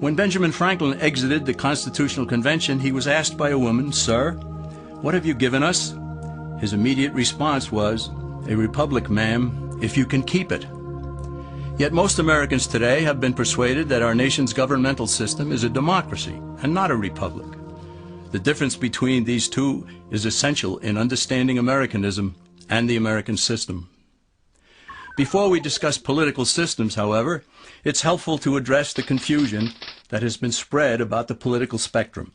When Benjamin Franklin exited the Constitutional Convention, he was asked by a woman, "Sir, what have you given us?" His immediate response was, "A republic, ma'am, if you can keep it." Yet most Americans today have been persuaded that our nation's governmental system is a democracy and not a republic. The difference between these two is essential in understanding Americanism and the American system. Before we discuss political systems, however, it's helpful to address the confusion that has been spread about the political spectrum.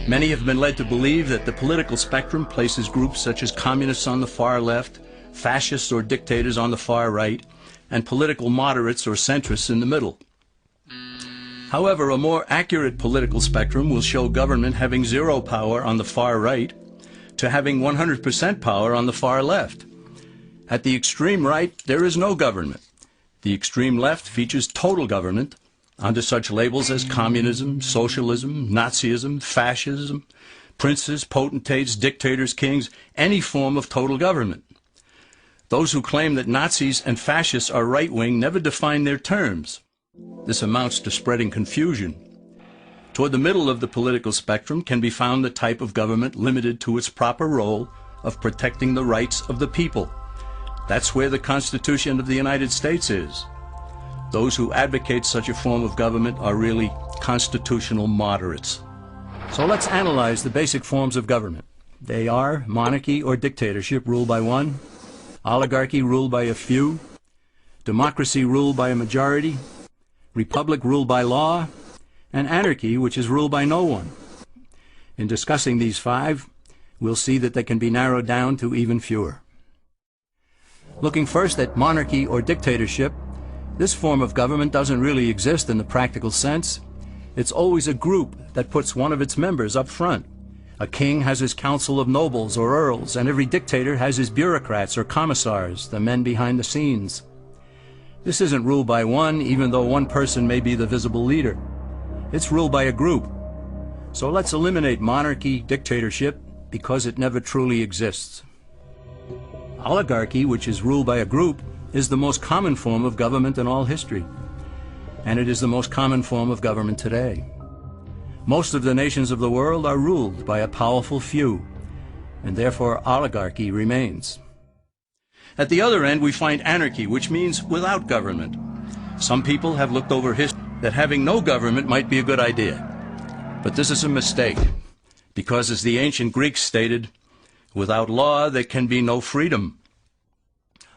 Many have been led to believe that the political spectrum places groups such as communists on the far left, fascists or dictators on the far right, and political moderates or centrists in the middle. However, a more accurate political spectrum will show government having zero power on the far right to having 100% power on the far left. At the extreme right, there is no government. The extreme left features total government under such labels as communism, socialism, Nazism, fascism, princes, potentates, dictators, kings, any form of total government. Those who claim that Nazis and fascists are right-wing never define their terms. This amounts to spreading confusion. Toward the middle of the political spectrum can be found the type of government limited to its proper role of protecting the rights of the people. That's where the Constitution of the United States is. Those who advocate such a form of government are really constitutional moderates. So let's analyze the basic forms of government. They are monarchy or dictatorship ruled by one, oligarchy ruled by a few, democracy ruled by a majority, republic ruled by law, and anarchy, which is ruled by no one. In discussing these five, we'll see that they can be narrowed down to even fewer. Looking first at monarchy or dictatorship, this form of government doesn't really exist in the practical sense. It's always a group that puts one of its members up front. A king has his council of nobles or earls, and every dictator has his bureaucrats or commissars, the men behind the scenes. This isn't ruled by one, even though one person may be the visible leader. It's ruled by a group. So let's eliminate monarchy, dictatorship, because it never truly exists. Oligarchy, which is ruled by a group, is the most common form of government in all history. And it is the most common form of government today. Most of the nations of the world are ruled by a powerful few, and therefore oligarchy remains. At the other end, we find anarchy, which means without government. Some people have looked over history that having no government might be a good idea. But this is a mistake, because as the ancient Greeks stated, without law there can be no freedom.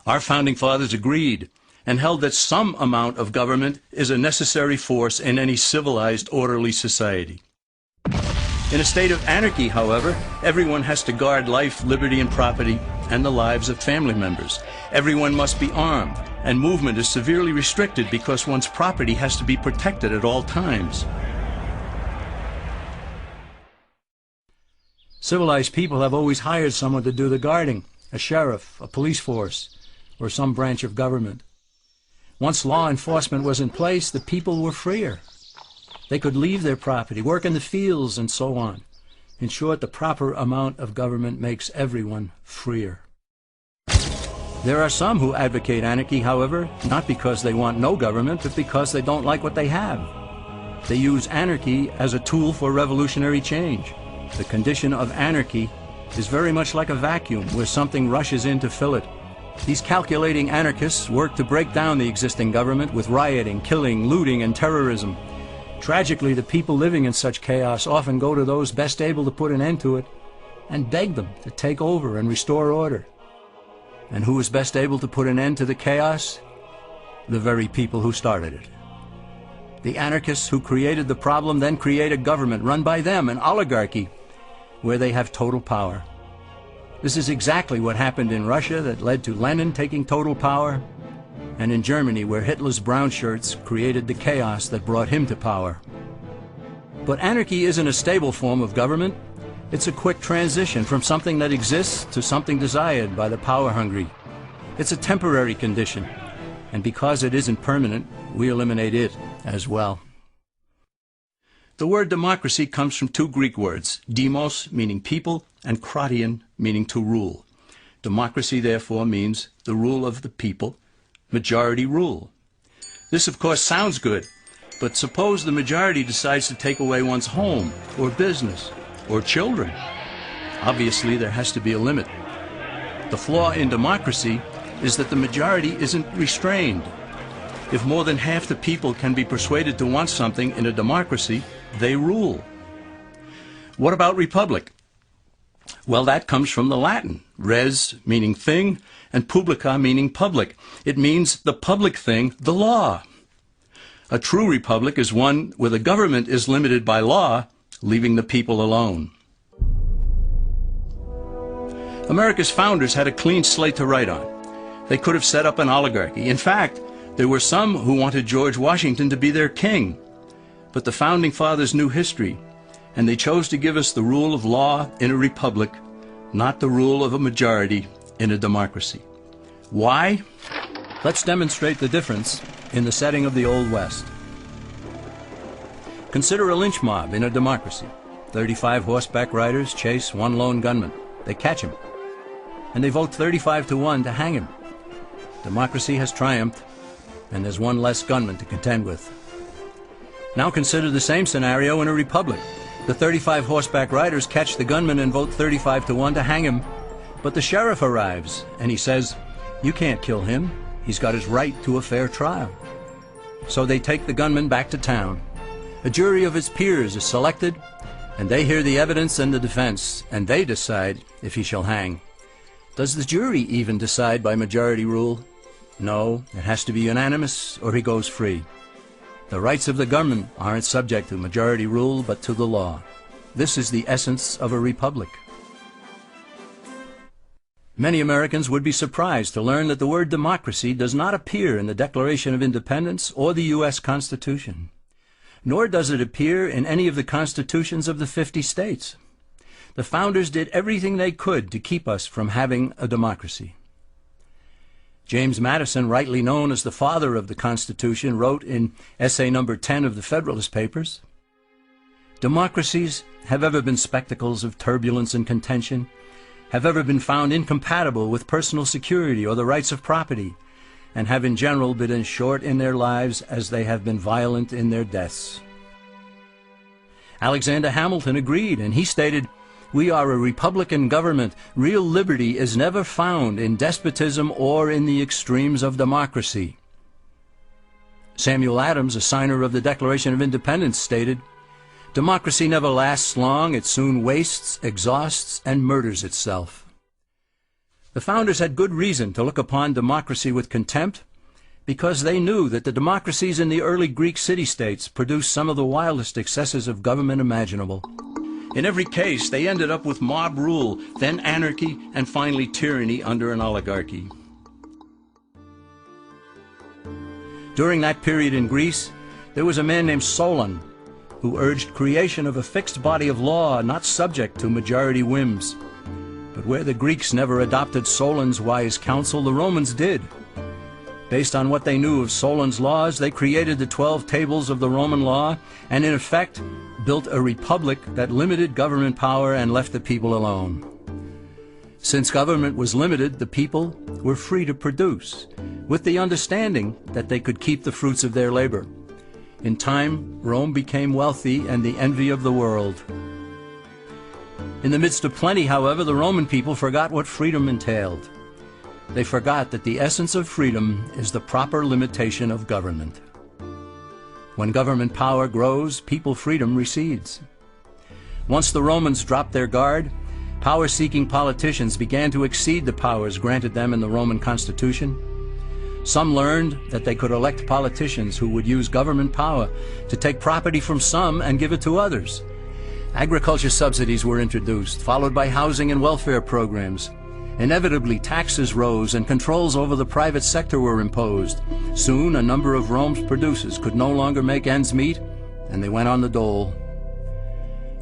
Our founding fathers agreed and held that some amount of government is a necessary force in any civilized, orderly society. In a state of anarchy, however, everyone has to guard life, liberty, and property, and the lives of family members. Everyone must be armed, and movement is severely restricted because one's property has to be protected at all times. Civilized people have always hired someone to do the guarding, a sheriff, a police force, or some branch of government. Once law enforcement was in place, the people were freer. They could leave their property, work in the fields, and so on. In short, the proper amount of government makes everyone freer. There are some who advocate anarchy, however, not because they want no government, but because they don't like what they have. They use anarchy as a tool for revolutionary change. The condition of anarchy is very much like a vacuum where something rushes in to fill it. These calculating anarchists work to break down the existing government with rioting, killing, looting, and terrorism. Tragically, the people living in such chaos often go to those best able to put an end to it and beg them to take over and restore order. And who is best able to put an end to the chaos? The very people who started it. The anarchists who created the problem then create a government run by them, an oligarchy, where they have total power. This is exactly what happened in Russia that led to Lenin taking total power, and in Germany where Hitler's brown shirts created the chaos that brought him to power. But anarchy isn't a stable form of government. It's a quick transition from something that exists to something desired by the power-hungry. It's a temporary condition, and because it isn't permanent, we eliminate it as well. The word democracy comes from two Greek words, demos, meaning people, and kratein, meaning to rule. Democracy, therefore, means the rule of the people, majority rule. This, of course, sounds good, But suppose the majority decides to take away one's home, or business, or children. Obviously, there has to be a limit. The flaw in democracy is that the majority isn't restrained. If more than half the people can be persuaded to want something in a democracy, they rule. What about republic? Well, that comes from the Latin, res meaning thing, and publica meaning public. It means the public thing, the law. A true republic is one where the government is limited by law, leaving the people alone. America's founders had a clean slate to write on. They could have set up an oligarchy. In fact, there were some who wanted George Washington to be their king. But the founding fathers knew history, and they chose to give us the rule of law in a republic, not the rule of a majority in a democracy. Why? Let's demonstrate the difference in the setting of the Old West. Consider a lynch mob in a democracy. 35 horseback riders chase one lone gunman. They catch him, and they vote 35-1 to hang him. Democracy has triumphed, and there's one less gunman to contend with. Now consider the same scenario in a republic. The 35 horseback riders catch the gunman and vote 35-1 to hang him, but the sheriff arrives, and he says, "You can't kill him. He's got his right to a fair trial." So they take the gunman back to town. A jury of his peers is selected, and they hear the evidence and the defense, and they decide if he shall hang. Does the jury even decide by majority rule? No, it has to be unanimous or he goes free. The rights of the government aren't subject to majority rule but to the law. This is the essence of a republic. Many Americans would be surprised to learn that the word democracy does not appear in the Declaration of Independence or the U.S. Constitution, nor does it appear in any of the constitutions of the 50 states. The founders did everything they could to keep us from having a democracy. James Madison, rightly known as the father of the Constitution, wrote in essay number 10 of the Federalist Papers, "Democracies have ever been spectacles of turbulence and contention, have ever been found incompatible with personal security or the rights of property, and have in general been as short in their lives as they have been violent in their deaths." Alexander Hamilton agreed, and he stated, "We are a republican government. Real liberty is never found in despotism or in the extremes of democracy." Samuel Adams, a signer of the Declaration of Independence, stated, "Democracy never lasts long. It soon wastes, exhausts, and murders itself." The founders had good reason to look upon democracy with contempt, because they knew that the democracies in the early Greek city-states produced some of the wildest excesses of government imaginable. In every case, they ended up with mob rule, then anarchy, and finally tyranny under an oligarchy. During that period in Greece, there was a man named Solon, who urged creation of a fixed body of law not subject to majority whims. But where the Greeks never adopted Solon's wise counsel, the Romans did. Based on what they knew of Solon's laws, they created the 12 tables of the Roman law, and in effect built a republic that limited government power and left the people alone. Since government was limited, the people were free to produce, with the understanding that they could keep the fruits of their labor. In time, Rome became wealthy and the envy of the world. In the midst of plenty, however, the Roman people forgot what freedom entailed. They forgot that the essence of freedom is the proper limitation of government. When government power grows, people freedom recedes. Once the Romans dropped their guard, power-seeking politicians began to exceed the powers granted them in the Roman Constitution. Some learned that they could elect politicians who would use government power to take property from some and give it to others. Agriculture subsidies were introduced, followed by housing and welfare programs. Inevitably, taxes rose and controls over the private sector were imposed. Soon, a number of Rome's producers could no longer make ends meet, and they went on the dole.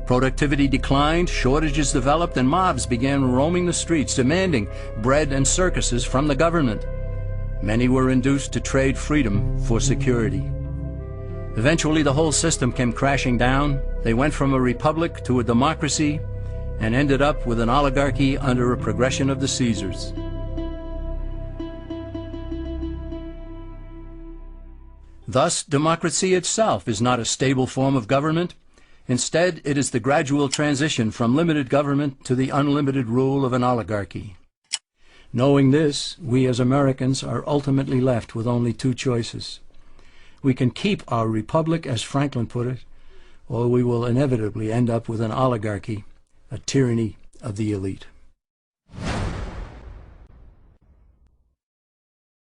Productivity declined, shortages developed, and mobs began roaming the streets, demanding bread and circuses from the government. Many were induced to trade freedom for security. Eventually, the whole system came crashing down. They went from a republic to a democracy, and ended up with an oligarchy under a progression of the Caesars. Thus, democracy itself is not a stable form of government. Instead, it is the gradual transition from limited government to the unlimited rule of an oligarchy. Knowing this, we as Americans are ultimately left with only two choices. We can keep our republic, as Franklin put it, or we will inevitably end up with an oligarchy, a tyranny of the elite.